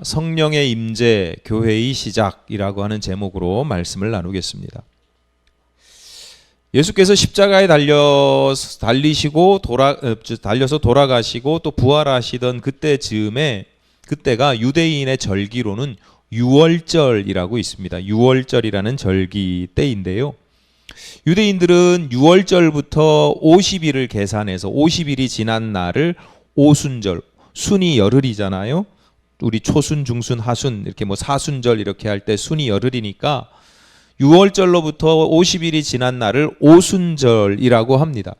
성령의 임재, 교회의 시작이라고 하는 제목으로 말씀을 나누겠습니다. 예수께서 십자가에 달려서 돌아가시고 또 부활하시던 그때 즈음에, 그때가 유대인의 절기로는 유월절이라고 있습니다. 유월절이라는 절기 때인데요. 유대인들은 유월절부터 50일을 계산해서 50일이 지난 날을 오순절, 순이 열흘이잖아요. 우리 초순, 중순, 하순 이렇게 뭐 사순절 이렇게 할 때 순이 열흘이니까 6월절로부터 50일이 지난 날을 오순절이라고 합니다.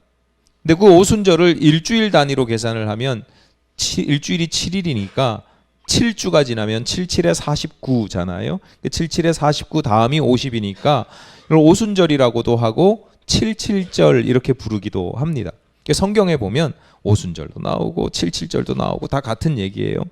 근데 그 오순절을 일주일 단위로 계산을 하면 일주일이 7일이니까 7주가 지나면 77에 49잖아요. 77에 49 다음이 50이니까 이걸 오순절이라고도 하고 77절 이렇게 부르기도 합니다. 성경에 보면 오순절도 나오고 77절도 나오고 다 같은 얘기예요.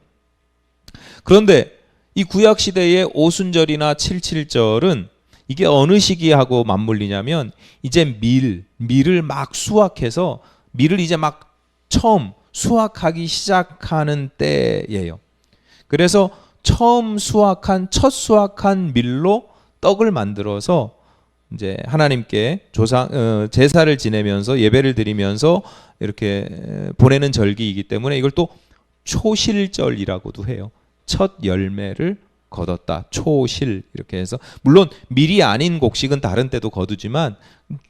그런데 이 구약 시대의 오순절이나 77절은 이게 어느 시기하고 맞물리냐면 이제 밀을 막 수확해서 밀을 이제 막 처음 수확하기 시작하는 때예요. 그래서 첫 수확한 밀로 떡을 만들어서 이제 하나님께 제사를 지내면서 예배를 드리면서 이렇게 보내는 절기이기 때문에 이걸 또 초실절이라고도 해요. 첫 열매를 거뒀다. 초실 이렇게 해서 물론 밀이 아닌 곡식은 다른 때도 거두지만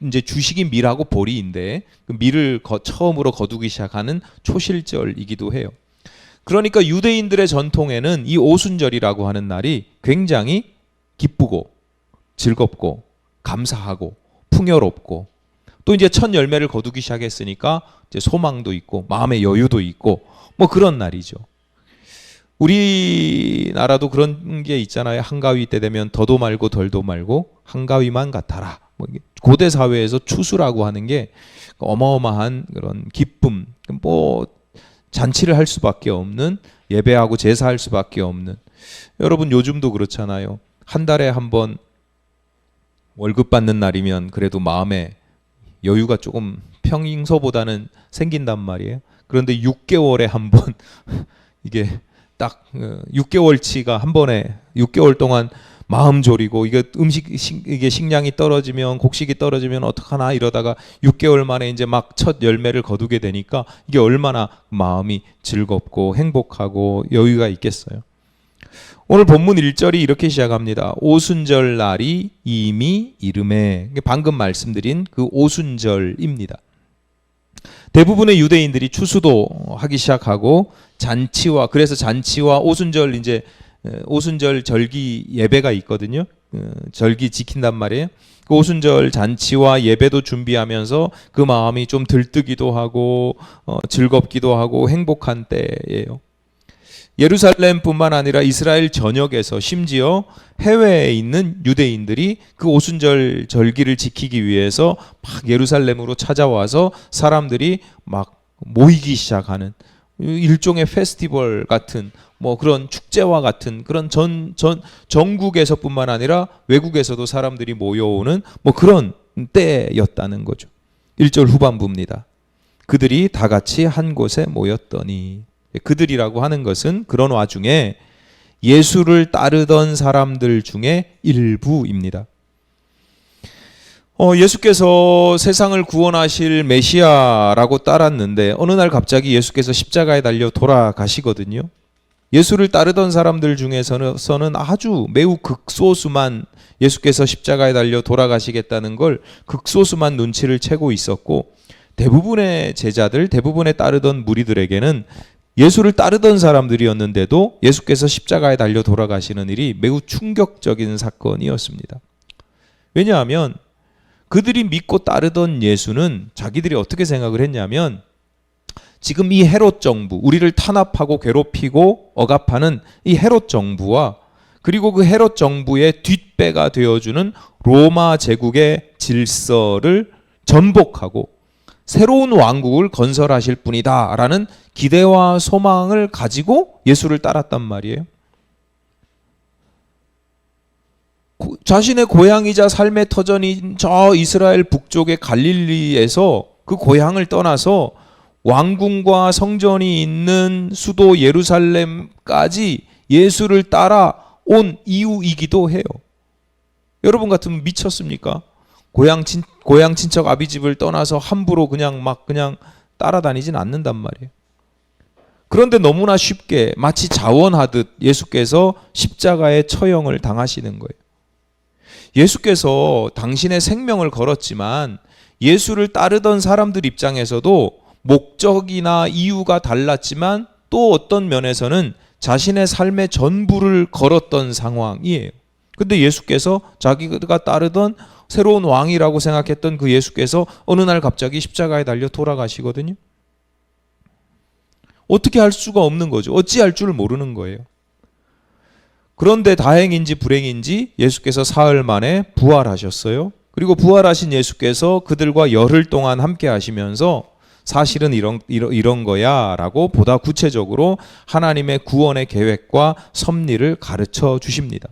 이제 주식이 밀하고 보리인데 그 밀을 처음으로 거두기 시작하는 초실절이기도 해요. 그러니까 유대인들의 전통에는 이 오순절이라고 하는 날이 굉장히 기쁘고 즐겁고 감사하고 풍요롭고 또 이제 첫 열매를 거두기 시작했으니까 이제 소망도 있고 마음의 여유도 있고 뭐 그런 날이죠. 우리나라도 그런 게 있잖아요. 한가위 때 되면 더도 말고 덜도 말고 한가위만 같아라. 뭐 고대 사회에서 추수라고 하는 게 어마어마한 그런 기쁨, 뭐 잔치를 할 수밖에 없는, 예배하고 제사할 수밖에 없는. 여러분 요즘도 그렇잖아요. 한 달에 한 번 월급 받는 날이면 그래도 마음에 여유가 조금 평소보다는 생긴단 말이에요. 그런데 6개월에 한 번 이게 딱 6개월치가 한 번에 6개월 동안 마음 졸이고 이게 이게 식량이 떨어지면 곡식이 떨어지면 어떡하나 이러다가 6개월 만에 이제 막 첫 열매를 거두게 되니까 이게 얼마나 마음이 즐겁고 행복하고 여유가 있겠어요. 오늘 본문 1절이 이렇게 시작합니다. 오순절 날이 이미 이르매. 방금 말씀드린 그 오순절입니다. 대부분의 유대인들이 추수도 하기 시작하고 그래서 잔치와 오순절 이제 오순절 절기 예배가 있거든요. 절기 지킨단 말이에요. 그 오순절 잔치와 예배도 준비하면서 그 마음이 좀 들뜨기도 하고 즐겁기도 하고 행복한 때예요. 예루살렘뿐만 아니라 이스라엘 전역에서 심지어 해외에 있는 유대인들이 그 오순절 절기를 지키기 위해서 막 예루살렘으로 찾아와서 사람들이 막 모이기 시작하는 일종의 페스티벌 같은 뭐 그런 축제와 같은 그런 전국에서뿐만 아니라 외국에서도 사람들이 모여오는 뭐 그런 때였다는 거죠. 1절 후반부입니다. 그들이 다 같이 한 곳에 모였더니, 그들이라고 하는 것은 그런 와중에 예수를 따르던 사람들 중에 일부입니다. 예수께서 세상을 구원하실 메시아라고 따랐는데 어느 날 갑자기 예수께서 십자가에 달려 돌아가시거든요. 예수를 따르던 사람들 중에서는 아주 매우 극소수만 예수께서 십자가에 달려 돌아가시겠다는 걸 극소수만 눈치를 채고 있었고, 대부분의 제자들, 대부분의 따르던 무리들에게는 예수를 따르던 사람들이었는데도 예수께서 십자가에 달려 돌아가시는 일이 매우 충격적인 사건이었습니다. 왜냐하면 그들이 믿고 따르던 예수는 자기들이 어떻게 생각을 했냐면 지금 이 헤롯 정부, 우리를 탄압하고 괴롭히고 억압하는 이 헤롯 정부와 그리고 그 헤롯 정부의 뒷배가 되어주는 로마 제국의 질서를 전복하고 새로운 왕국을 건설하실 분이다 라는 기대와 소망을 가지고 예수를 따랐단 말이에요. 자신의 고향이자 삶의 터전인 저 이스라엘 북쪽의 갈릴리에서 그 고향을 떠나서 왕궁과 성전이 있는 수도 예루살렘까지 예수를 따라온 이유이기도 해요. 여러분 같으면 미쳤습니까? 고향 친척 아비집을 떠나서 함부로 그냥 따라다니진 않는단 말이에요. 그런데 너무나 쉽게 마치 자원하듯 예수께서 십자가의 처형을 당하시는 거예요. 예수께서 당신의 생명을 걸었지만 예수를 따르던 사람들 입장에서도 목적이나 이유가 달랐지만 또 어떤 면에서는 자신의 삶의 전부를 걸었던 상황이에요. 근데 예수께서 자기가 따르던 새로운 왕이라고 생각했던 그 예수께서 어느 날 갑자기 십자가에 달려 돌아가시거든요. 어떻게 할 수가 없는 거죠. 어찌할 줄 모르는 거예요. 그런데 다행인지 불행인지 예수께서 사흘 만에 부활하셨어요. 그리고 부활하신 예수께서 그들과 열흘 동안 함께 하시면서 사실은 이런 거야 라고 보다 구체적으로 하나님의 구원의 계획과 섭리를 가르쳐 주십니다.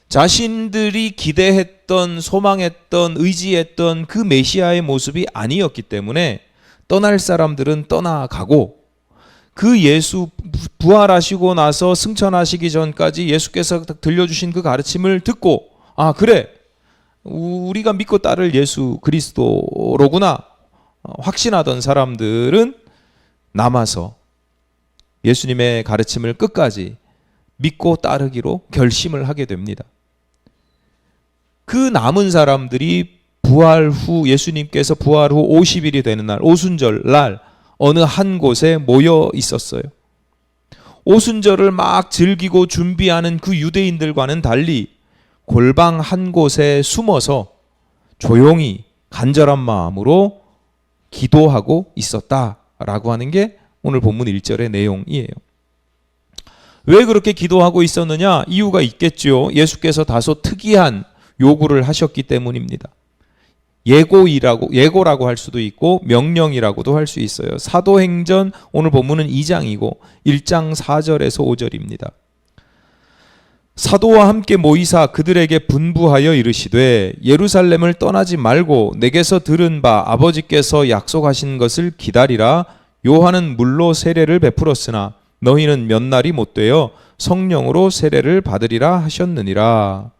자신들이 기대했던, 소망했던, 의지했던 그 메시아의 모습이 아니었기 때문에 떠날 사람들은 떠나가고, 그 예수 부활하시고 나서 승천하시기 전까지 예수께서 들려주신 그 가르침을 듣고, 아 그래, 우리가 믿고 따를 예수 그리스도로구나 확신하던 사람들은 남아서 예수님의 가르침을 끝까지 믿고 따르기로 결심을 하게 됩니다. 그 남은 사람들이 예수님께서 부활 후 50일이 되는 날, 오순절 날 어느 한 곳에 모여 있었어요. 오순절을 막 즐기고 준비하는 그 유대인들과는 달리 골방 한 곳에 숨어서 조용히 간절한 마음으로 기도하고 있었다라고 하는 게 오늘 본문 1절의 내용이에요. 왜 그렇게 기도하고 있었느냐? 이유가 있겠죠. 예수께서 다소 특이한 요구를 하셨기 때문입니다. 예고라고 할 수도 있고 명령이라고도 할 수 있어요. 사도행전 오늘 본문은 2장이고 1장 4절에서 5절입니다. 사도와 함께 모이사 그들에게 분부하여 이르시되 예루살렘을 떠나지 말고 내게서 들은 바 아버지께서 약속하신 것을 기다리라. 요한은 물로 세례를 베풀었으나 너희는 몇 날이 못 되어 성령으로 세례를 받으리라 하셨느니라.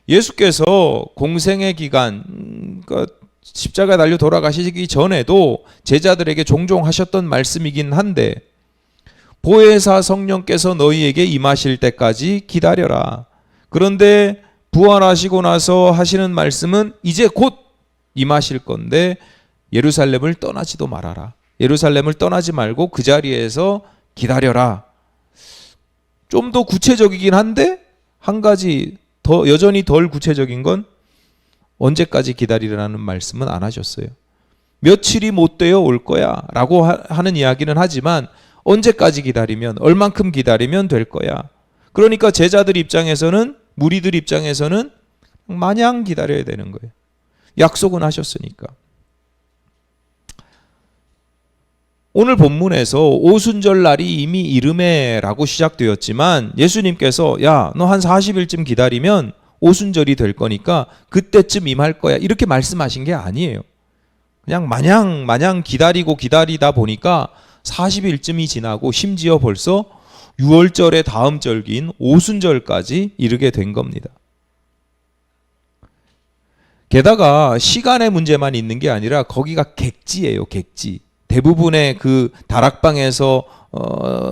예수께서 공생의 기간, 십자가에 달려 돌아가시기 전에도 제자들에게 종종 하셨던 말씀이긴 한데, 보혜사 성령께서 너희에게 임하실 때까지 기다려라. 그런데 부활하시고 나서 하시는 말씀은 이제 곧 임하실 건데 예루살렘을 떠나지도 말아라. 예루살렘을 떠나지 말고 그 자리에서 기다려라. 좀 더 구체적이긴 한데 한 가지 여전히 덜 구체적인 건 언제까지 기다리라는 말씀은 안 하셨어요. 며칠이 못 되어 올 거야 라고 하는 이야기는 하지만 언제까지 기다리면, 얼만큼 기다리면 될 거야. 그러니까 제자들 입장에서는, 무리들 입장에서는 마냥 기다려야 되는 거예요. 약속은 하셨으니까. 오늘 본문에서 오순절 날이 이미 이르매라고 시작되었지만 예수님께서 야, 너 한 40일쯤 기다리면 오순절이 될 거니까 그때쯤 임할 거야 이렇게 말씀하신 게 아니에요. 그냥 마냥 기다리다 보니까 40일쯤이 지나고 심지어 벌써 6월절의 다음 절기인 오순절까지 이르게 된 겁니다. 게다가 시간의 문제만 있는 게 아니라 거기가 객지예요, 객지. 대부분의 그 다락방에서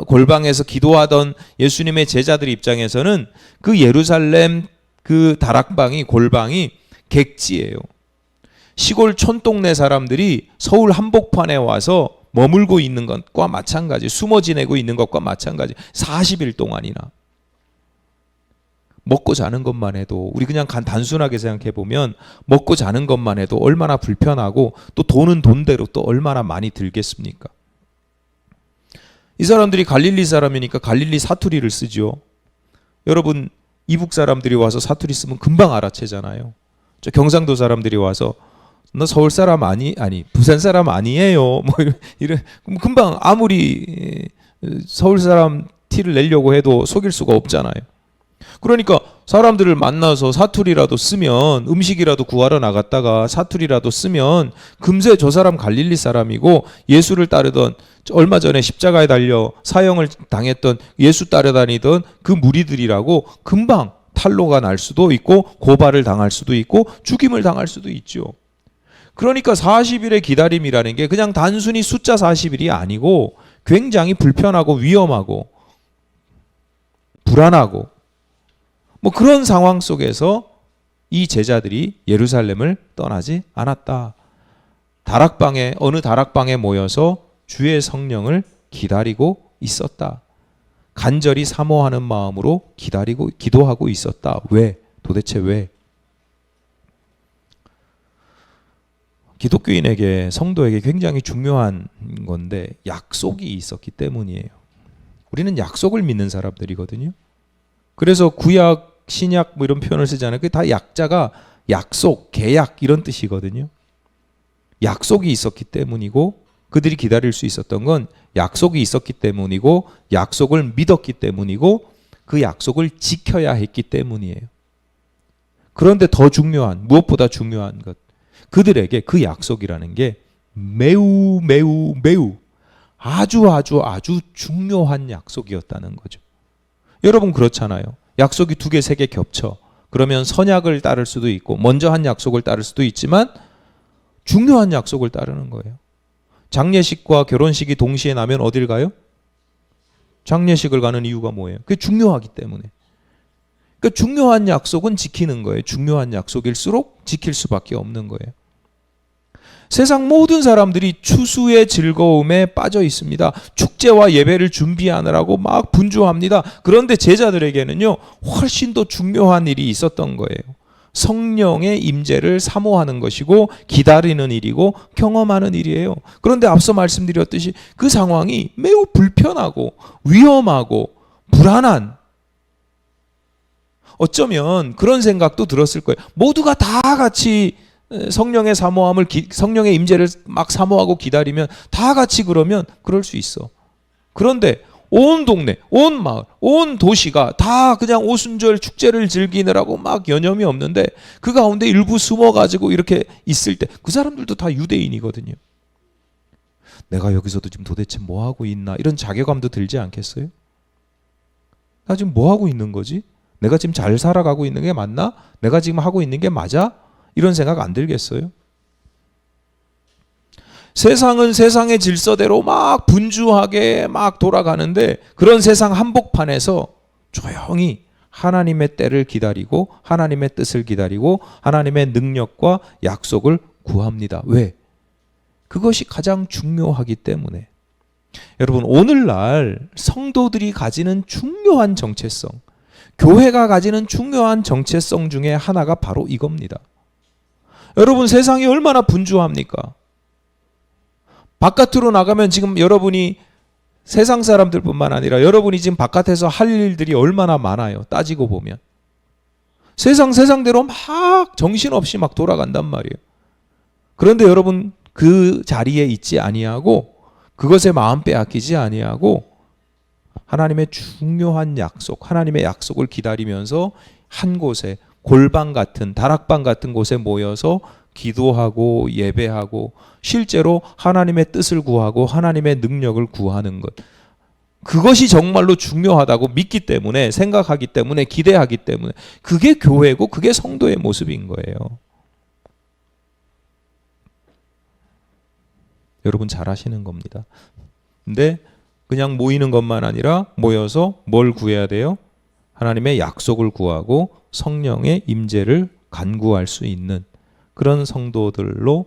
골방에서 기도하던 예수님의 제자들 입장에서는 그 예루살렘 그 다락방이, 골방이 객지예요. 시골 촌동네 사람들이 서울 한복판에 와서 머물고 있는 것과 마찬가지, 숨어 지내고 있는 것과 마찬가지. 40일 동안이나. 먹고 자는 것만 해도, 우리 그냥 단순하게 생각해 보면 먹고 자는 것만 해도 얼마나 불편하고 또 돈은 돈대로 또 얼마나 많이 들겠습니까? 이 사람들이 갈릴리 사람이니까 갈릴리 사투리를 쓰죠. 여러분 이북 사람들이 와서 사투리 쓰면 금방 알아채잖아요. 저 경상도 사람들이 와서 너 서울 사람 아니 부산 사람 아니에요. 뭐 이런 금방 아무리 서울 사람 티를 내려고 해도 속일 수가 없잖아요. 그러니까 사람들을 만나서 사투리라도 쓰면, 음식이라도 구하러 나갔다가 사투리라도 쓰면 금세 저 사람 갈릴리 사람이고 예수를 따르던, 얼마 전에 십자가에 달려 사형을 당했던, 예수 따라다니던 그 무리들이라고 금방 탄로가 날 수도 있고 고발을 당할 수도 있고 죽임을 당할 수도 있죠. 그러니까 40일의 기다림이라는 게 그냥 단순히 숫자 40일이 아니고 굉장히 불편하고 위험하고 불안하고 뭐 그런 상황 속에서 이 제자들이 예루살렘을 떠나지 않았다. 다락방에, 어느 다락방에 모여서 주의 성령을 기다리고 있었다. 간절히 사모하는 마음으로 기다리고 기도하고 있었다. 왜? 도대체 왜? 기독교인에게, 성도에게 굉장히 중요한 건데 약속이 있었기 때문이에요. 우리는 약속을 믿는 사람들이거든요. 그래서 구약, 신약 뭐 이런 표현을 쓰잖아요. 그게 다 약자가 약속, 계약 이런 뜻이거든요. 약속이 있었기 때문이고 그들이 기다릴 수 있었던 건 약속이 있었기 때문이고 약속을 믿었기 때문이고 그 약속을 지켜야 했기 때문이에요. 그런데 더 중요한, 무엇보다 중요한 것, 그들에게 그 약속이라는 게 매우 아주 중요한 약속이었다는 거죠. 여러분 그렇잖아요. 약속이 2개, 3개 겹쳐. 그러면 선약을 따를 수도 있고 먼저 한 약속을 따를 수도 있지만 중요한 약속을 따르는 거예요. 장례식과 결혼식이 동시에 나면 어딜 가요? 장례식을 가는 이유가 뭐예요? 그게 중요하기 때문에. 그러니까 중요한 약속은 지키는 거예요. 중요한 약속일수록 지킬 수밖에 없는 거예요. 세상 모든 사람들이 추수의 즐거움에 빠져 있습니다. 축제와 예배를 준비하느라고 막 분주합니다. 그런데 제자들에게는요, 훨씬 더 중요한 일이 있었던 거예요. 성령의 임재를 사모하는 것이고 기다리는 일이고 경험하는 일이에요. 그런데 앞서 말씀드렸듯이 그 상황이 매우 불편하고 위험하고 불안한, 어쩌면 그런 생각도 들었을 거예요. 모두가 다 같이 성령의 사모함을, 성령의 임재를 막 사모하고 기다리면 다 같이 그러면 그럴 수 있어. 그런데 온 동네, 온 마을, 온 도시가 다 그냥 오순절 축제를 즐기느라고 막 여념이 없는데 그 가운데 일부 숨어가지고 이렇게 있을 때 그 사람들도 다 유대인이거든요. 내가 여기서도 지금 도대체 뭐 하고 있나 이런 자괴감도 들지 않겠어요? 나 지금 뭐 하고 있는 거지? 내가 지금 잘 살아가고 있는 게 맞나? 내가 지금 하고 있는 게 맞아? 이런 생각 안 들겠어요? 세상은 세상의 질서대로 막 분주하게 막 돌아가는데 그런 세상 한복판에서 조용히 하나님의 때를 기다리고 하나님의 뜻을 기다리고 하나님의 능력과 약속을 구합니다. 왜? 그것이 가장 중요하기 때문에. 여러분, 오늘날 성도들이 가지는 중요한 정체성, 교회가 가지는 중요한 정체성 중에 하나가 바로 이겁니다. 여러분, 세상이 얼마나 분주합니까? 바깥으로 나가면 지금 여러분이 세상 사람들뿐만 아니라 여러분이 지금 바깥에서 할 일들이 얼마나 많아요. 따지고 보면. 세상대로 막 정신없이 막 돌아간단 말이에요. 그런데 여러분 그 자리에 있지 아니하고 그것에 마음 빼앗기지 아니하고 하나님의 중요한 약속, 하나님의 약속을 기다리면서 한 곳에 골방 같은, 다락방 같은 곳에 모여서 기도하고 예배하고 실제로 하나님의 뜻을 구하고 하나님의 능력을 구하는 것, 그것이 정말로 중요하다고 믿기 때문에, 생각하기 때문에, 기대하기 때문에 그게 교회고 그게 성도의 모습인 거예요. 여러분 잘 아시는 겁니다. 근데 그냥 모이는 것만 아니라 모여서 뭘 구해야 돼요? 하나님의 약속을 구하고 성령의 임재를 간구할 수 있는 그런 성도들로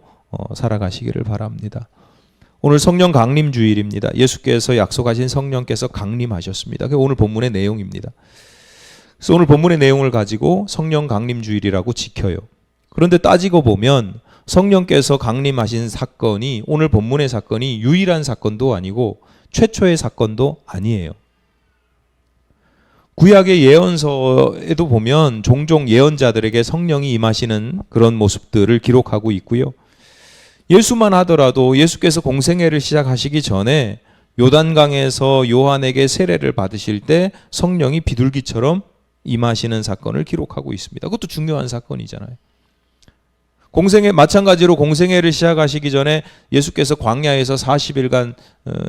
살아가시기를 바랍니다. 오늘 성령 강림 주일입니다. 예수께서 약속하신 성령께서 강림하셨습니다. 그게 오늘 본문의 내용입니다. 그래서 오늘 본문의 내용을 가지고 성령 강림 주일이라고 지켜요. 그런데 따지고 보면 성령께서 강림하신 사건이, 오늘 본문의 사건이 유일한 사건도 아니고 최초의 사건도 아니에요. 구약의 예언서에도 보면 종종 예언자들에게 성령이 임하시는 그런 모습들을 기록하고 있고요. 예수만 하더라도 예수께서 공생애를 시작하시기 전에 요단강에서 요한에게 세례를 받으실 때 성령이 비둘기처럼 임하시는 사건을 기록하고 있습니다. 그것도 중요한 사건이잖아요. 공생애 마찬가지로 공생애를 시작하시기 전에 예수께서 광야에서 40일간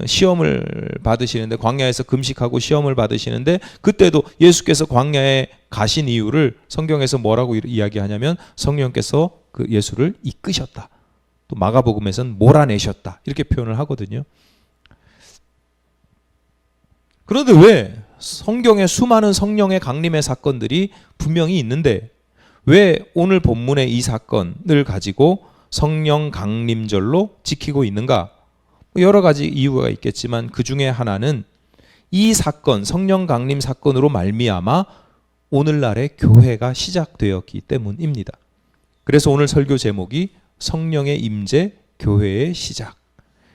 시험을 받으시는데, 광야에서 금식하고 시험을 받으시는데, 그때도 예수께서 광야에 가신 이유를 성경에서 뭐라고 이야기하냐면 성령께서 그 예수를 이끄셨다. 또 마가복음에서는 몰아내셨다. 이렇게 표현을 하거든요. 그런데 왜 성경에 수많은 성령의 강림의 사건들이 분명히 있는데 왜 오늘 본문의 이 사건을 가지고 성령 강림절로 지키고 있는가? 여러 가지 이유가 있겠지만 그 중에 하나는 이 사건, 성령 강림 사건으로 말미암아 오늘날의 교회가 시작되었기 때문입니다. 그래서 오늘 설교 제목이 성령의 임재, 교회의 시작.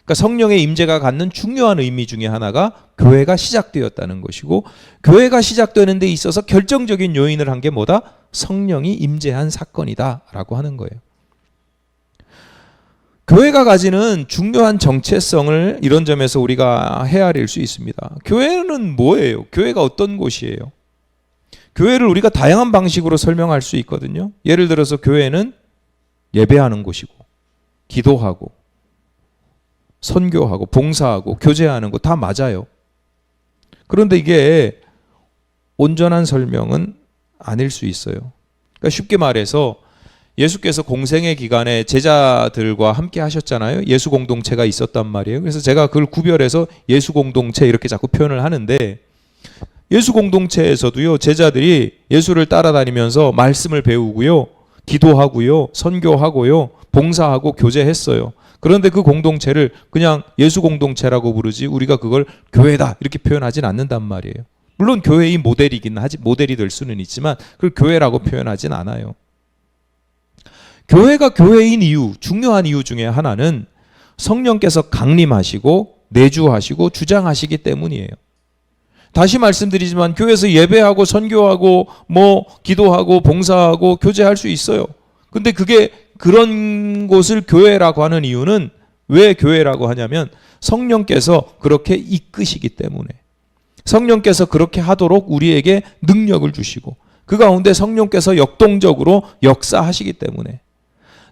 그러니까 성령의 임재가 갖는 중요한 의미 중에 하나가 교회가 시작되었다는 것이고, 교회가 시작되는 데 있어서 결정적인 요인을 한 게 뭐다? 성령이 임재한 사건이다라고 하는 거예요. 교회가 가지는 중요한 정체성을 이런 점에서 우리가 헤아릴 수 있습니다. 교회는 뭐예요? 교회가 어떤 곳이에요? 교회를 우리가 다양한 방식으로 설명할 수 있거든요. 예를 들어서 교회는 예배하는 곳이고, 기도하고, 선교하고, 봉사하고, 교제하는 거 다 맞아요. 그런데 이게 온전한 설명은 아닐 수 있어요. 그러니까 쉽게 말해서 예수께서 공생애 기간에 제자들과 함께 하셨잖아요. 예수 공동체가 있었단 말이에요. 그래서 제가 그걸 구별해서 예수 공동체 이렇게 자꾸 표현을 하는데, 예수 공동체에서도요, 제자들이 예수를 따라다니면서 말씀을 배우고요, 기도하고요, 선교하고요, 봉사하고 교제했어요. 그런데 그 공동체를 그냥 예수 공동체라고 부르지 우리가 그걸 교회다 이렇게 표현하진 않는단 말이에요. 물론 교회의 모델이긴 하지, 모델이 될 수는 있지만 그걸 교회라고 표현하진 않아요. 교회가 교회인 이유, 중요한 이유 중에 하나는 성령께서 강림하시고 내주하시고 주장하시기 때문이에요. 다시 말씀드리지만 교회에서 예배하고 선교하고 기도하고 봉사하고 교제할 수 있어요. 근데 그게 그런 곳을 교회라고 하는 이유는, 왜 교회라고 하냐면 성령께서 그렇게 이끄시기 때문에, 성령께서 그렇게 하도록 우리에게 능력을 주시고 그 가운데 성령께서 역동적으로 역사하시기 때문에,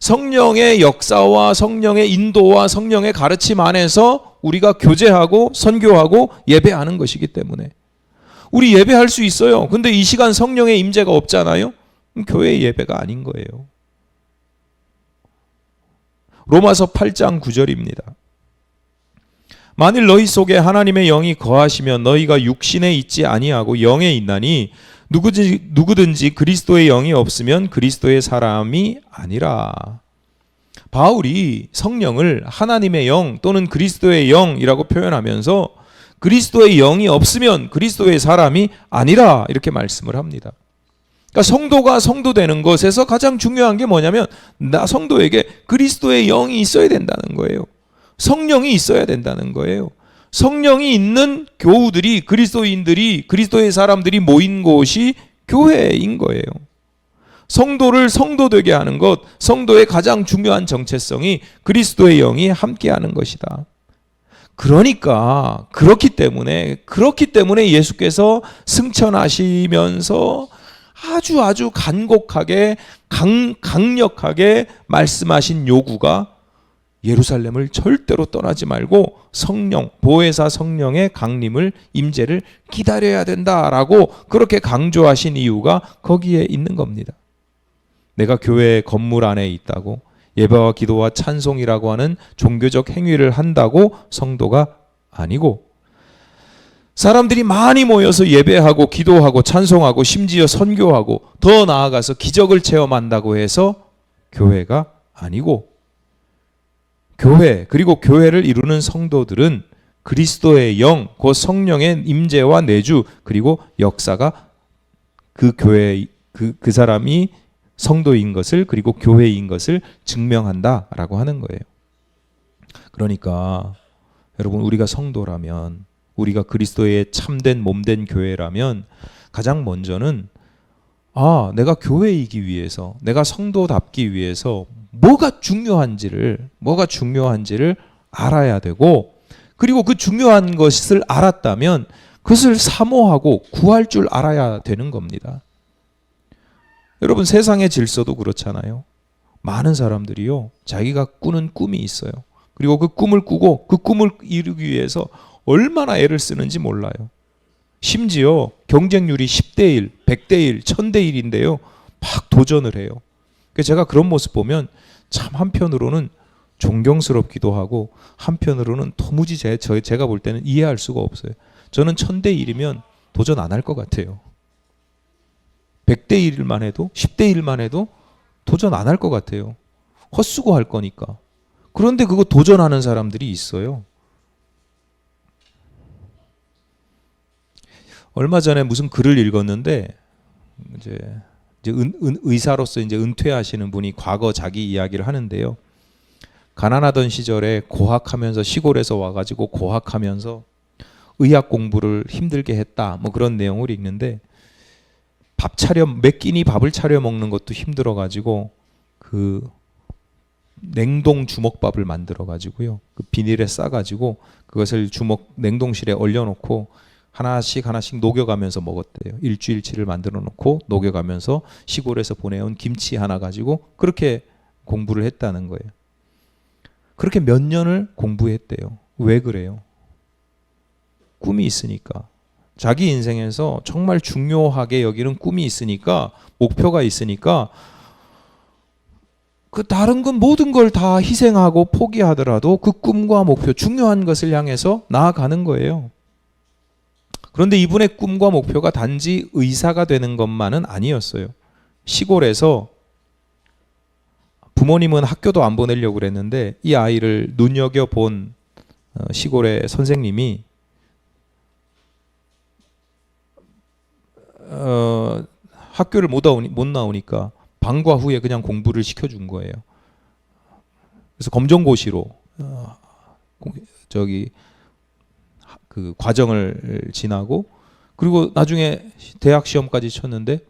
성령의 역사와 성령의 인도와 성령의 가르침 안에서 우리가 교제하고 선교하고 예배하는 것이기 때문에 우리 예배할 수 있어요. 근데 이 시간 성령의 임재가 없잖아요. 교회의 예배가 아닌 거예요. 로마서 8장 9절입니다. 만일 너희 속에 하나님의 영이 거하시면 너희가 육신에 있지 아니하고 영에 있나니 누구든지 그리스도의 영이 없으면 그리스도의 사람이 아니라. 바울이 성령을 하나님의 영 또는 그리스도의 영이라고 표현하면서 그리스도의 영이 없으면 그리스도의 사람이 아니라 이렇게 말씀을 합니다. 그러니까 성도가 성도되는 것에서 가장 중요한 게 뭐냐면 나 성도에게 그리스도의 영이 있어야 된다는 거예요. 성령이 있어야 된다는 거예요. 성령이 있는 교우들이, 그리스도인들이, 그리스도의 사람들이 모인 곳이 교회인 거예요. 성도를 성도되게 하는 것, 성도의 가장 중요한 정체성이 그리스도의 영이 함께하는 것이다. 그러니까 그렇기 때문에 예수께서 승천하시면서 아주 간곡하게 강력하게 말씀하신 요구가 예루살렘을 절대로 떠나지 말고 성령, 보혜사 성령의 강림을, 임재를 기다려야 된다라고 그렇게 강조하신 이유가 거기에 있는 겁니다. 내가 교회 건물 안에 있다고 예배와 기도와 찬송이라고 하는 종교적 행위를 한다고 성도가 아니고, 사람들이 많이 모여서 예배하고 기도하고 찬송하고 심지어 선교하고 더 나아가서 기적을 체험한다고 해서 교회가 아니고, 교회, 그리고 교회를 이루는 성도들은 그리스도의 영, 곧 성령의 임재와 내주, 그리고 역사가 그 교회, 그 사람이 성도인 것을, 그리고 교회인 것을 증명한다라고 하는 거예요. 그러니까 여러분, 우리가 성도라면, 우리가 그리스도의 참된 몸된 교회라면 가장 먼저는 내가 교회이기 위해서, 내가 성도답기 위해서 뭐가 중요한지를 알아야 되고, 그리고 그 중요한 것을 알았다면 그것을 사모하고 구할 줄 알아야 되는 겁니다. 여러분, 세상의 질서도 그렇잖아요. 많은 사람들이요, 자기가 꾸는 꿈이 있어요. 그리고 그 꿈을 꾸고 그 꿈을 이루기 위해서 얼마나 애를 쓰는지 몰라요. 심지어 경쟁률이 10대 1, 100대 1, 1000대 1인데요. 막 도전을 해요. 그래서 제가 그런 모습 보면 참 한편으로는 존경스럽기도 하고 한편으로는 도무지 제가 볼 때는 이해할 수가 없어요. 저는 1000대 1이면 도전 안 할 것 같아요. 100대 1만 해도 10대 1만 해도 도전 안 할 것 같아요. 헛수고 할 거니까. 그런데 그거 도전하는 사람들이 있어요. 얼마 전에 무슨 글을 읽었는데 이제 의사로서 이제 은퇴하시는 분이 과거 자기 이야기를 하는데요. 가난하던 시절에 고학하면서 시골에서 와가지고 고학하면서 의학 공부를 힘들게 했다. 뭐 그런 내용을 읽는데 몇 끼니 밥을 차려 먹는 것도 힘들어가지고 그 냉동 주먹밥을 만들어가지고요. 그 비닐에 싸가지고 그것을 냉동실에 얼려놓고 하나씩 녹여가면서 먹었대요. 일주일치를 만들어 놓고 녹여가면서 시골에서 보내온 김치 하나 가지고 그렇게 공부를 했다는 거예요. 그렇게 몇 년을 공부했대요. 왜 그래요? 꿈이 있으니까. 자기 인생에서 정말 중요하게 여기는 꿈이 있으니까, 목표가 있으니까 그 다른 건 모든 걸 다 희생하고 포기하더라도 그 꿈과 목표, 중요한 것을 향해서 나아가는 거예요. 그런데 이분의 꿈과 목표가 단지 의사가 되는 것만은 아니었어요. 시골에서 부모님은 학교도 안 보내려고 그랬는데 이 아이를 눈여겨본 시골의 선생님이 학교를 못 나오니까 방과 후에 그냥 공부를 시켜준 거예요. 그래서 검정고시로 그 과정을 지나고 그리고 나중에 대학 시험까지 쳤는데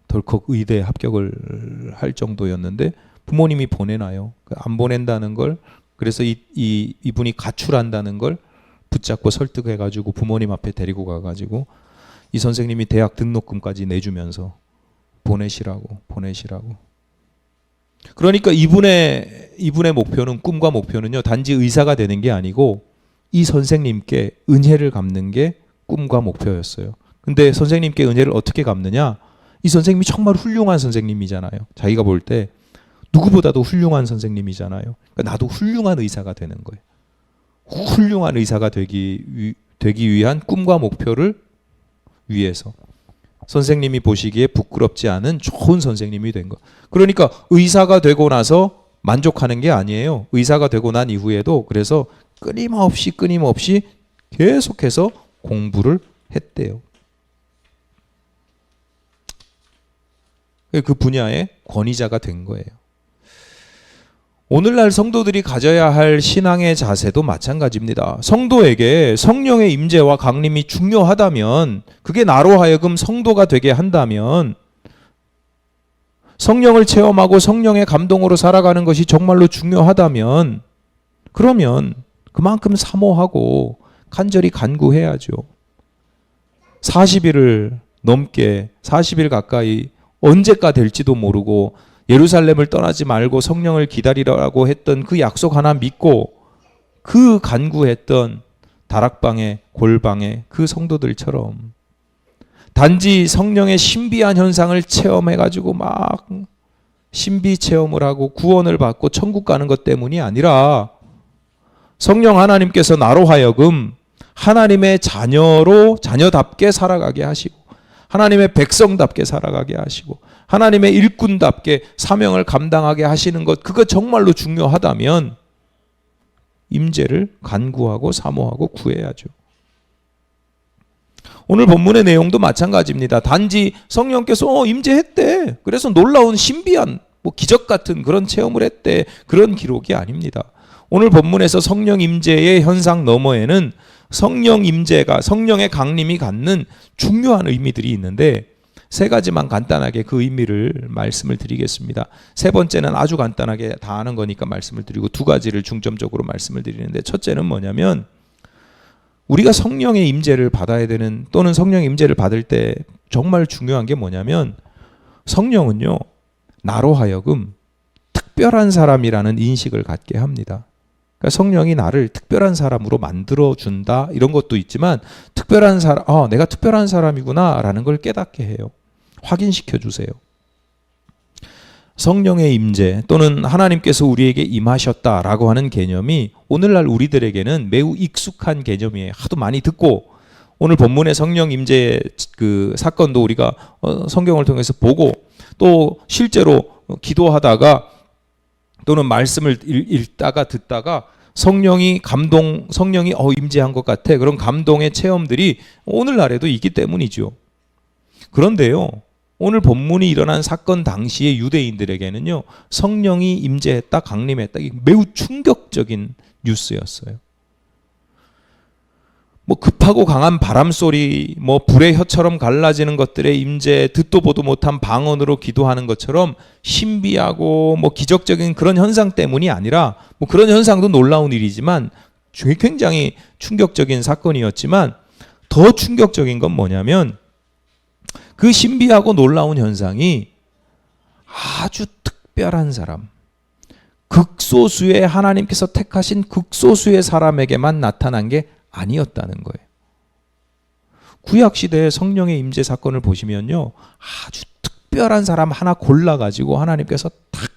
덜컥 의대 합격을 할 정도였는데 부모님이 보내나요? 안 보낸다는 걸, 그래서 이분이 가출한다는 걸 붙잡고 설득해가지고 부모님 앞에 데리고 가가지고 이 선생님이 대학 등록금까지 내주면서 보내시라고. 그러니까 이분의 목표는, 꿈과 목표는요, 단지 의사가 되는 게 아니고 이 선생님께 은혜를 갚는 게 꿈과 목표였어요. 근데 선생님께 은혜를 어떻게 갚느냐? 이 선생님이 정말 훌륭한 선생님이잖아요. 자기가 볼 때 누구보다도 훌륭한 선생님이잖아요. 그러니까 나도 훌륭한 의사가 되는 거예요. 훌륭한 의사가 되기 위한 꿈과 목표를 위해서 선생님이 보시기에 부끄럽지 않은 좋은 선생님이 된 거. 그러니까 의사가 되고 나서 만족하는 게 아니에요. 의사가 되고 난 이후에도 그래서 끊임없이 계속해서 공부를 했대요. 그 분야의 권위자가 된 거예요. 오늘날 성도들이 가져야 할 신앙의 자세도 마찬가지입니다. 성도에게 성령의 임재와 강림이 중요하다면, 그게 나로 하여금 성도가 되게 한다면, 성령을 체험하고 성령의 감동으로 살아가는 것이 정말로 중요하다면, 그러면 그만큼 사모하고 간절히 간구해야죠. 40일 가까이 언제까 될지도 모르고 예루살렘을 떠나지 말고 성령을 기다리라고 했던 그 약속 하나 믿고 그 간구했던 다락방에 골방에 그 성도들처럼 단지 성령의 신비한 현상을 체험해가지고 막 신비 체험을 하고 구원을 받고 천국 가는 것 때문이 아니라 성령 하나님께서 나로 하여금 하나님의 자녀답게 살아가게 하시고 하나님의 백성답게 살아가게 하시고 하나님의 일꾼답게 사명을 감당하게 하시는 것, 그거 정말로 중요하다면 임재를 간구하고 사모하고 구해야죠. 오늘 본문의 내용도 마찬가지입니다. 단지 성령께서 임재했대, 그래서 놀라운 신비한 기적 같은 그런 체험을 했대, 그런 기록이 아닙니다. 오늘 본문에서 성령 임재의 현상 너머에는 성령 임재가, 성령의 강림이 갖는 중요한 의미들이 있는데 세 가지만 간단하게 그 의미를 말씀을 드리겠습니다. 세 번째는 아주 간단하게 다 아는 거니까 말씀을 드리고 두 가지를 중점적으로 말씀을 드리는데, 첫째는 뭐냐면 우리가 성령의 임재를 받아야 되는, 또는 성령의 임재를 받을 때 정말 중요한 게 뭐냐면, 성령은요, 나로 하여금 특별한 사람이라는 인식을 갖게 합니다. 그러니까 성령이 나를 특별한 사람으로 만들어준다, 이런 것도 있지만, 특별한 사람, 내가 특별한 사람이구나 라는 걸 깨닫게 해요. 확인시켜 주세요. 성령의 임재, 또는 하나님께서 우리에게 임하셨다라고 하는 개념이 오늘날 우리들에게는 매우 익숙한 개념이에요. 하도 많이 듣고, 오늘 본문의 성령 임재 그 사건도 우리가 성경을 통해서 보고, 또 실제로 기도하다가 또는 말씀을 읽다가 듣다가 성령이 임재한 것 같아, 그런 감동의 체험들이 오늘날에도 있기 때문이죠. 그런데요, 오늘 본문이 일어난 사건 당시의 유대인들에게는요, 성령이 임재했다, 강림했다, 이게 매우 충격적인 뉴스였어요. 뭐 급하고 강한 바람 소리, 뭐 불의 혀처럼 갈라지는 것들의 임재, 듣도 보도 못한 방언으로 기도하는 것처럼 신비하고 뭐 기적적인 그런 현상 때문이 아니라, 뭐 그런 현상도 놀라운 일이지만 굉장히 충격적인 사건이었지만, 더 충격적인 건 뭐냐면, 그 신비하고 놀라운 현상이 아주 특별한 사람, 극소수의, 하나님께서 택하신 극소수의 사람에게만 나타난 게 아니었다는 거예요. 구약시대의 성령의 임재 사건을 보시면요, 아주 특별한 사람 하나 골라가지고 하나님께서 딱,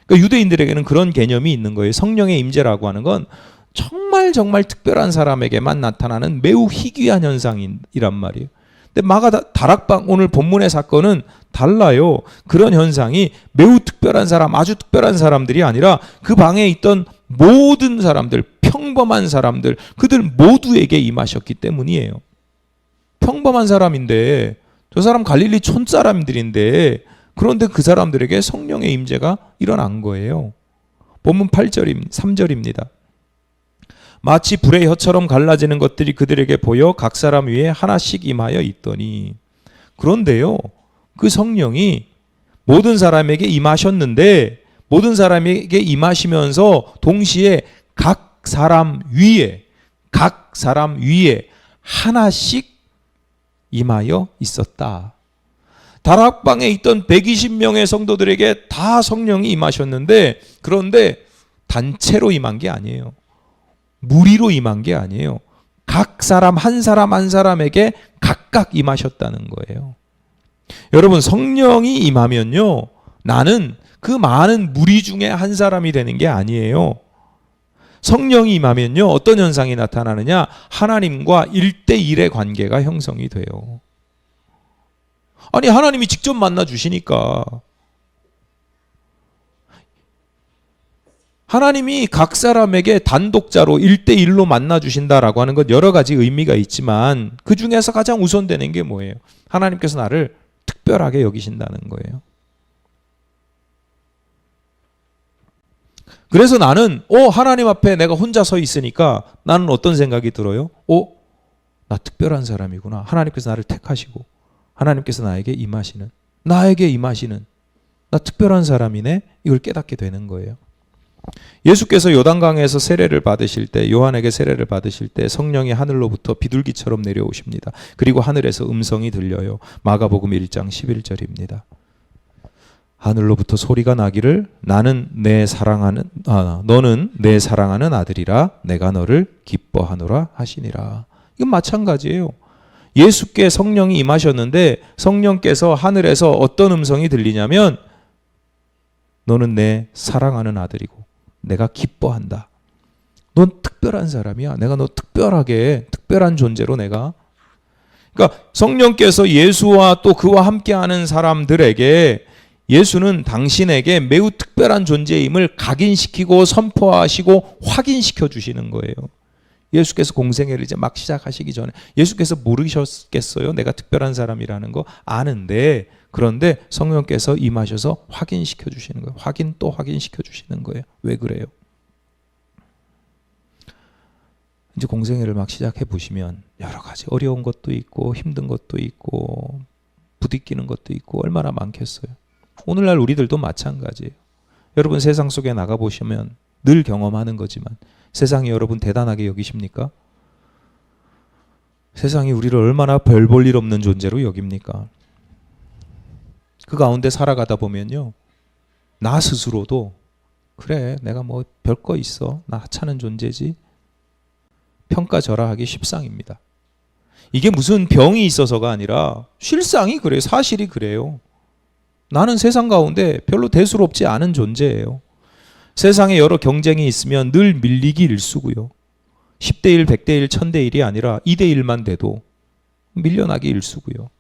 그러니까 유대인들에게는 그런 개념이 있는 거예요. 성령의 임재라고 하는 건 정말 특별한 사람에게만 나타나는 매우 희귀한 현상이란 말이에요. 근데 다락방, 오늘 본문의 사건은 달라요. 그런 현상이 매우 특별한 사람, 아주 특별한 사람들이 아니라 그 방에 있던 모든 사람들, 평범한 사람들, 그들 모두에게 임하셨기 때문이에요. 평범한 사람인데, 저 사람 갈릴리 촌사람들인데, 그런데 그 사람들에게 성령의 임재가 일어난 거예요. 본문 3절입니다. 마치 불의 혀처럼 갈라지는 것들이 그들에게 보여 각 사람 위에 하나씩 임하여 있더니, 그런데요, 그 성령이 모든 사람에게 임하셨는데, 모든 사람에게 임하시면서 동시에 각 사람 위에 하나씩 임하여 있었다. 다락방에 있던 120명의 성도들에게 다 성령이 임하셨는데, 그런데 단체로 임한 게 아니에요. 무리로 임한 게 아니에요. 각 사람 한 사람에게 각각 임하셨다는 거예요. 여러분, 성령이 임하면요, 나는 그 많은 무리 중에 한 사람이 되는 게 아니에요. 성령이 임하면요, 어떤 현상이 나타나느냐? 하나님과 1대1의 관계가 형성이 돼요. 아니, 하나님이 직접 만나 주시니까. 하나님이 각 사람에게 단독자로 1대1로 만나 주신다라고 하는 것, 여러 가지 의미가 있지만 그 중에서 가장 우선되는 게 뭐예요? 하나님께서 나를 특별하게 여기신다는 거예요. 그래서 나는 하나님 앞에 내가 혼자 서 있으니까 나는 어떤 생각이 들어요? 나 특별한 사람이구나. 하나님께서 나를 택하시고 하나님께서 나에게 임하시는 나 특별한 사람이네. 이걸 깨닫게 되는 거예요. 예수께서 요단강에서 세례를 받으실 때, 요한에게 세례를 받으실 때 성령이 하늘로부터 비둘기처럼 내려오십니다. 그리고 하늘에서 음성이 들려요. 마가복음 1장 11절입니다. 하늘로부터 소리가 나기를 너는 내 사랑하는 아들이라 내가 너를 기뻐하노라 하시니라. 이건 마찬가지예요. 예수께 성령이 임하셨는데 성령께서 하늘에서 어떤 음성이 들리냐면, 너는 내 사랑하는 아들이고 내가 기뻐한다. 넌 특별한 사람이야. 내가 너 특별한 존재로 내가. 그러니까 성령께서 예수와 또 그와 함께하는 사람들에게, 예수는 당신에게 매우 특별한 존재임을 각인시키고 선포하시고 확인시켜 주시는 거예요. 예수께서 공생애를 이제 막 시작하시기 전에 예수께서 모르셨겠어요? 내가 특별한 사람이라는 거 아는데, 그런데 성령께서 임하셔서 확인시켜 주시는 거예요. 또 확인시켜 주시는 거예요. 왜 그래요? 이제 공생애를 막 시작해 보시면 여러 가지 어려운 것도 있고 힘든 것도 있고 부딪히는 것도 있고 얼마나 많겠어요. 오늘날 우리들도 마찬가지예요. 여러분 세상 속에 나가보시면 늘 경험하는 거지만 세상이 여러분 대단하게 여기십니까? 세상이 우리를 얼마나 별 볼 일 없는 존재로 여깁니까? 그 가운데 살아가다 보면요, 나 스스로도 그래, 내가 뭐 별거 있어, 나 하찮은 존재지, 평가절하하기 십상입니다. 이게 무슨 병이 있어서가 아니라 실상이 그래요. 사실이 그래요. 나는 세상 가운데 별로 대수롭지 않은 존재예요. 세상에 여러 경쟁이 있으면 늘 밀리기 일쑤고요. 10대 1, 100대 1, 1000대 1이 아니라 2대 1만 돼도 밀려나기 일쑤고요.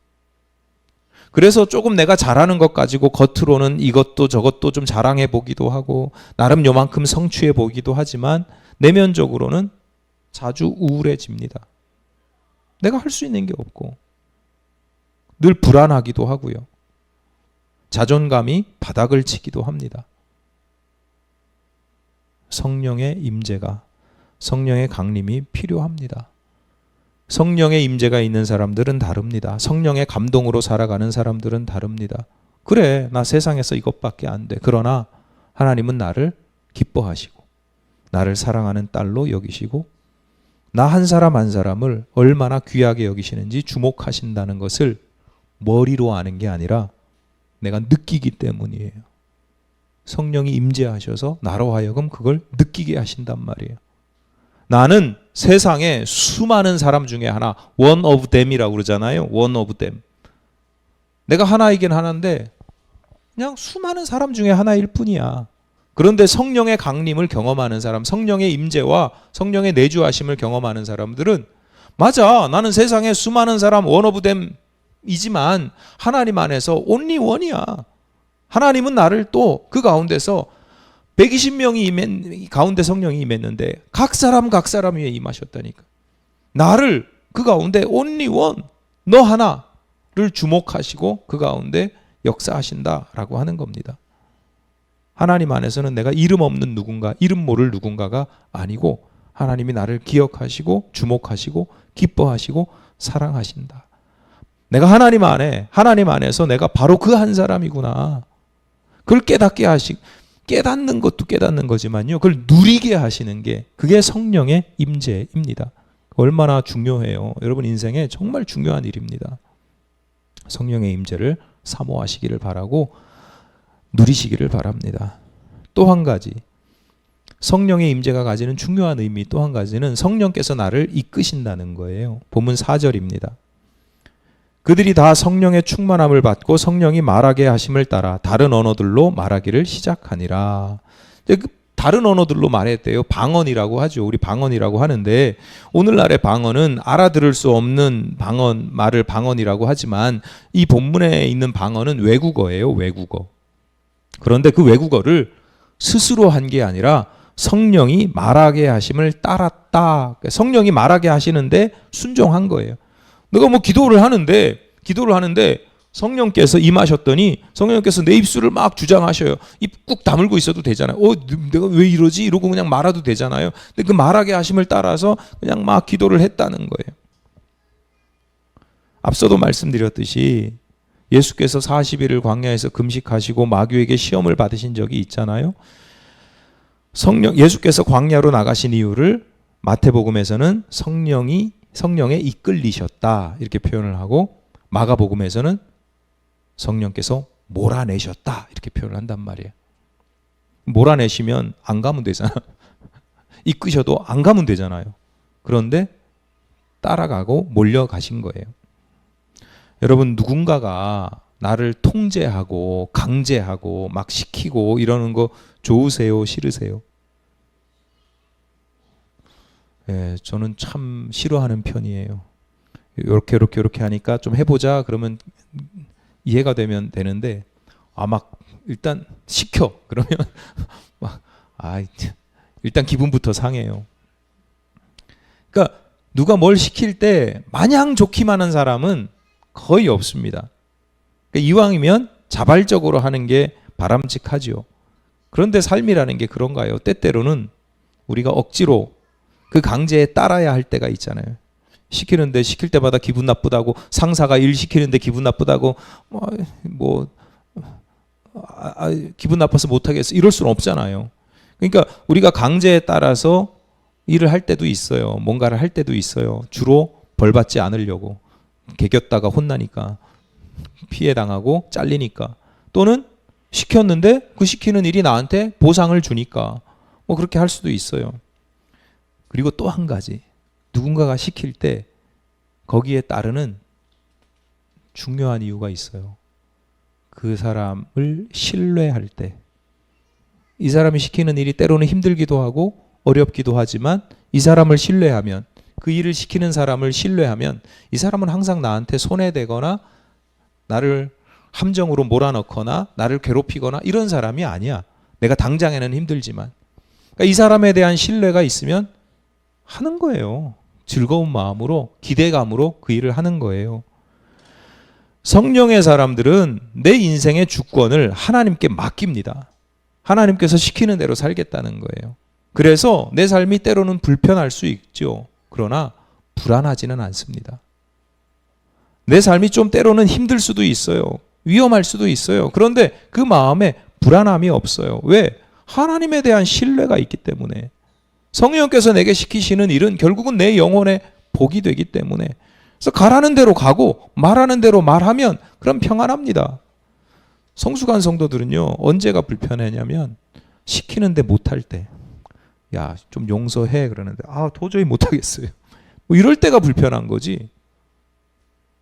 그래서 조금 내가 잘하는 것 가지고 겉으로는 이것도 저것도 좀 자랑해 보기도 하고 나름 요만큼 성취해 보기도 하지만 내면적으로는 자주 우울해집니다. 내가 할 수 있는 게 없고 늘 불안하기도 하고요. 자존감이 바닥을 치기도 합니다. 성령의 임재가, 성령의 강림이 필요합니다. 성령의 임재가 있는 사람들은 다릅니다. 성령의 감동으로 살아가는 사람들은 다릅니다. 그래, 나 세상에서 이것밖에 안 돼. 그러나 하나님은 나를 기뻐하시고 나를 사랑하는 딸로 여기시고 나 한 사람 한 사람을 얼마나 귀하게 여기시는지 주목하신다는 것을 머리로 아는 게 아니라 내가 느끼기 때문이에요. 성령이 임재하셔서 나로 하여금 그걸 느끼게 하신단 말이에요. 나는 세상에 수많은 사람 중에 하나, one of them이라고 그러잖아요. one of them. 내가 하나이긴 하나인데 그냥 수많은 사람 중에 하나일 뿐이야. 그런데 성령의 강림을 경험하는 사람, 성령의 임재와 성령의 내주하심을 경험하는 사람들은 맞아, 나는 세상에 수많은 사람 one of them이지만 하나님 안에서 only one이야. 하나님은 나를 또 그 가운데서 120명이 가운데 성령이 임했는데 각 사람 위에 임하셨다니까. 나를 그 가운데 only one, 너 하나를 주목하시고 그 가운데 역사하신다라고 하는 겁니다. 하나님 안에서는 내가 이름 없는 누군가, 이름 모를 누군가가 아니고 하나님이 나를 기억하시고 주목하시고 기뻐하시고 사랑하신다. 내가 하나님 안에서 내가 바로 그 한 사람이구나. 그걸 깨닫는 것도 깨닫는 거지만요, 그걸 누리게 하시는 게 그게 성령의 임재입니다. 얼마나 중요해요. 여러분 인생에 정말 중요한 일입니다. 성령의 임재를 사모하시기를 바라고 누리시기를 바랍니다. 또 한 가지, 성령의 임재가 가지는 중요한 의미 또 한 가지는 성령께서 나를 이끄신다는 거예요. 본문 4절입니다. 그들이 다 성령의 충만함을 받고 성령이 말하게 하심을 따라 다른 언어들로 말하기를 시작하니라. 다른 언어들로 말했대요. 방언이라고 하죠. 우리 방언이라고 하는데 오늘날의 방언은 알아들을 수 없는 말을 방언이라고 하지만 이 본문에 있는 방언은 외국어예요. 외국어. 그런데 그 외국어를 스스로 한 게 아니라 성령이 말하게 하심을 따랐다. 성령이 말하게 하시는데 순종한 거예요. 내가 뭐 기도를 하는데 성령께서 임하셨더니 성령께서 내 입술을 막 주장하셔요. 입 꾹 다물고 있어도 되잖아요. 내가 왜 이러지? 이러고 그냥 말아도 되잖아요. 근데 그 말하게 하심을 따라서 그냥 막 기도를 했다는 거예요. 앞서도 말씀드렸듯이 예수께서 40일을 광야에서 금식하시고 마귀에게 시험을 받으신 적이 있잖아요. 예수께서 광야로 나가신 이유를 마태복음에서는 성령에 이끌리셨다 이렇게 표현을 하고 마가복음에서는 성령께서 몰아내셨다 이렇게 표현을 한단 말이에요. 몰아내시면 안 가면 되잖아. 이끄셔도 안 가면 되잖아요. 그런데 따라가고 몰려가신 거예요. 여러분 누군가가 나를 통제하고 강제하고 막 시키고 이러는 거 좋으세요? 싫으세요? 예, 저는 참 싫어하는 편이에요. 이렇게 하니까 좀 해보자 그러면 이해가 되면 되는데 막 일단 시켜 그러면 일단 기분부터 상해요. 그러니까 누가 뭘 시킬 때 마냥 좋기만 한 사람은 거의 없습니다. 그러니까 이왕이면 자발적으로 하는 게 바람직하죠. 그런데 삶이라는 게 그런가요? 때때로는 우리가 억지로 그 강제에 따라야 할 때가 있잖아요. 시킬 때마다 기분 나쁘다고, 상사가 일 시키는데 기분 나쁘다고 기분 나빠서 못하겠어 이럴 수는 없잖아요. 그러니까 우리가 강제에 따라서 일을 할 때도 있어요. 뭔가를 할 때도 있어요. 주로 벌 받지 않으려고 개겼다가 혼나니까 피해 당하고 잘리니까, 또는 시켰는데 그 시키는 일이 나한테 보상을 주니까 뭐 그렇게 할 수도 있어요. 그리고 또 한 가지, 누군가가 시킬 때 거기에 따르는 중요한 이유가 있어요. 그 사람을 신뢰할 때, 이 사람이 시키는 일이 때로는 힘들기도 하고 어렵기도 하지만 이 사람을 신뢰하면, 그 일을 시키는 사람을 신뢰하면 이 사람은 항상 나한테 손해되거나 나를 함정으로 몰아넣거나 나를 괴롭히거나 이런 사람이 아니야. 내가 당장에는 힘들지만. 그러니까 이 사람에 대한 신뢰가 있으면 하는 거예요. 즐거운 마음으로, 기대감으로 그 일을 하는 거예요. 성령의 사람들은 내 인생의 주권을 하나님께 맡깁니다. 하나님께서 시키는 대로 살겠다는 거예요. 그래서 내 삶이 때로는 불편할 수 있죠. 그러나 불안하지는 않습니다. 내 삶이 좀 때로는 힘들 수도 있어요. 위험할 수도 있어요. 그런데 그 마음에 불안함이 없어요. 왜? 하나님에 대한 신뢰가 있기 때문에. 성령께서 내게 시키시는 일은 결국은 내 영혼의 복이 되기 때문에. 그래서 가라는 대로 가고 말하는 대로 말하면 그럼 평안합니다. 성숙한 성도들은요, 언제가 불편하냐면 시키는데 못할 때. 야, 좀 용서해 그러는데 도저히 못하겠어요. 뭐 이럴 때가 불편한 거지.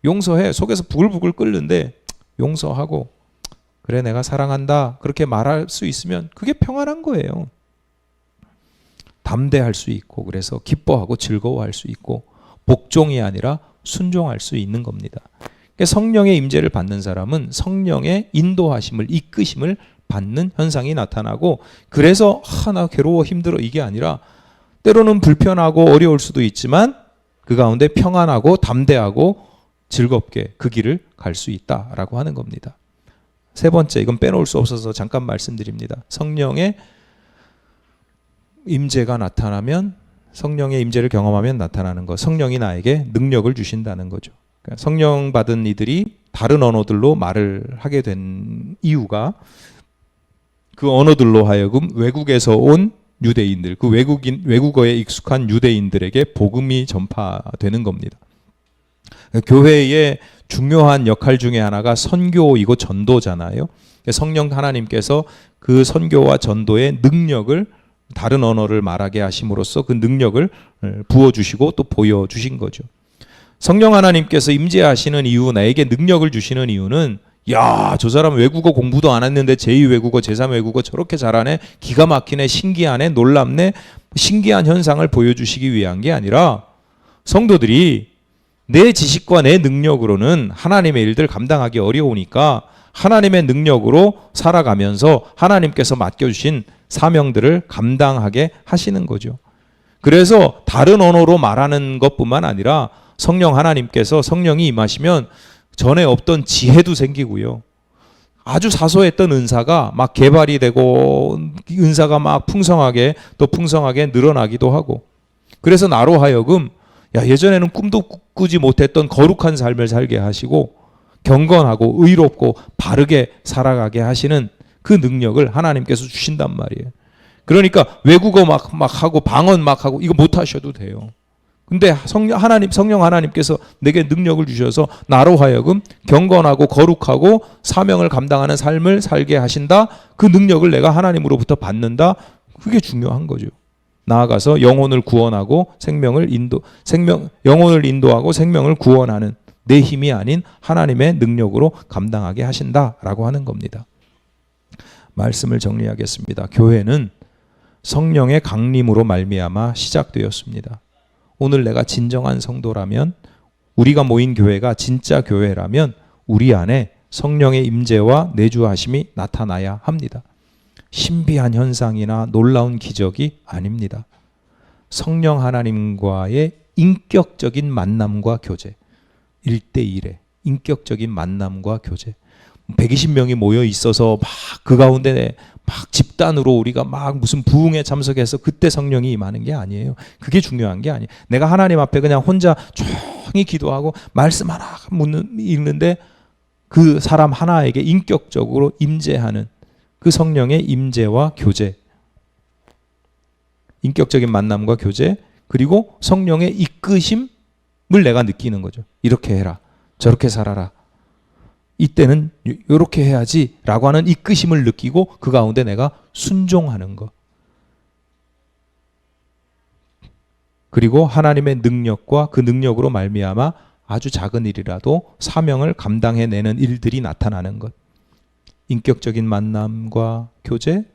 용서해, 속에서 부글부글 끓는데 용서하고 그래 내가 사랑한다 그렇게 말할 수 있으면 그게 평안한 거예요. 담대할 수 있고, 그래서 기뻐하고 즐거워할 수 있고, 복종이 아니라 순종할 수 있는 겁니다. 그러니까 성령의 임재를 받는 사람은 성령의 인도하심을, 이끄심을 받는 현상이 나타나고, 그래서 나 괴로워 힘들어 이게 아니라 때로는 불편하고 어려울 수도 있지만 그 가운데 평안하고 담대하고 즐겁게 그 길을 갈 수 있다라고 하는 겁니다. 세 번째, 이건 빼놓을 수 없어서 잠깐 말씀드립니다. 성령의 임재가 나타나면, 성령의 임재를 경험하면 나타나는 것, 성령이 나에게 능력을 주신다는 거죠. 그러니까 성령 받은 이들이 다른 언어들로 말을 하게 된 이유가 그 언어들로 하여금 외국에서 온 유대인들, 그 외국어에 익숙한 유대인들에게 복음이 전파되는 겁니다. 교회의 중요한 역할 중에 하나가 선교이고 전도잖아요. 성령 하나님께서 그 선교와 전도의 능력을, 다른 언어를 말하게 하심으로써 그 능력을 부어주시고 또 보여주신 거죠. 성령 하나님께서 임재하시는 이유, 나에게 능력을 주시는 이유는, 야, 저 사람 외국어 공부도 안 했는데 제2외국어, 제3외국어 저렇게 잘하네, 기가 막히네, 신기하네, 놀랍네, 신기한 현상을 보여주시기 위한 게 아니라, 성도들이 내 지식과 내 능력으로는 하나님의 일들 감당하기 어려우니까 하나님의 능력으로 살아가면서 하나님께서 맡겨주신 사명들을 감당하게 하시는 거죠. 그래서 다른 언어로 말하는 것뿐만 아니라 성령 하나님께서, 성령이 임하시면 전에 없던 지혜도 생기고요. 아주 사소했던 은사가 막 개발이 되고, 은사가 막 풍성하게 또 풍성하게 늘어나기도 하고, 그래서 나로 하여금 예전에는 꿈도 꾸지 못했던 거룩한 삶을 살게 하시고, 경건하고 의롭고 바르게 살아가게 하시는 그 능력을 하나님께서 주신단 말이에요. 그러니까 외국어 막 하고 방언 막 하고 이거 못 하셔도 돼요. 근데 성령 하나님께서 내게 능력을 주셔서 나로 하여금 경건하고 거룩하고 사명을 감당하는 삶을 살게 하신다. 그 능력을 내가 하나님으로부터 받는다. 그게 중요한 거죠. 나아가서 영혼을 구원하고 영혼을 인도하고 생명을 구원하는 내 힘이 아닌 하나님의 능력으로 감당하게 하신다라고 하는 겁니다. 말씀을 정리하겠습니다. 교회는 성령의 강림으로 말미암아 시작되었습니다. 오늘 내가 진정한 성도라면, 우리가 모인 교회가 진짜 교회라면 우리 안에 성령의 임재와 내주하심이 나타나야 합니다. 신비한 현상이나 놀라운 기적이 아닙니다. 성령 하나님과의 인격적인 만남과 교제, 1대1의 인격적인 만남과 교제. 120명이 모여 있어서 막 그 가운데 막 집단으로 우리가 막 무슨 부흥에 참석해서 그때 성령이 임하는 게 아니에요. 그게 중요한 게 아니에요. 내가 하나님 앞에 그냥 혼자 조용히 기도하고 말씀 하나 읽는데 그 사람 하나에게 인격적으로 임재하는 그 성령의 임재와 교제, 인격적인 만남과 교제, 그리고 성령의 이끄심, 내가 느끼는 거죠. 이렇게 해라, 저렇게 살아라, 이때는 이렇게 해야지 라고 하는 이끄심을 느끼고 그 가운데 내가 순종하는 것. 그리고 하나님의 능력과 그 능력으로 말미암아 아주 작은 일이라도 사명을 감당해내는 일들이 나타나는 것. 인격적인 만남과 교제,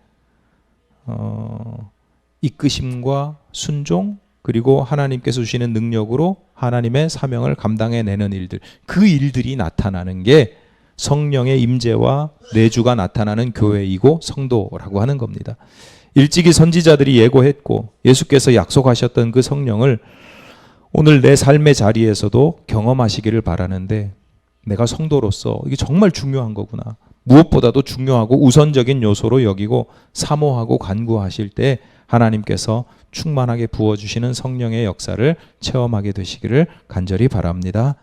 이끄심과 순종, 그리고 하나님께서 주시는 능력으로 하나님의 사명을 감당해내는 일들. 그 일들이 나타나는 게 성령의 임재와 내주가 나타나는 교회이고 성도라고 하는 겁니다. 일찍이 선지자들이 예고했고 예수께서 약속하셨던 그 성령을 오늘 내 삶의 자리에서도 경험하시기를 바라는데, 내가 성도로서 이게 정말 중요한 거구나, 무엇보다도 중요하고 우선적인 요소로 여기고 사모하고 간구하실 때 하나님께서 충만하게 부어주시는 성령의 역사를 체험하게 되시기를 간절히 바랍니다.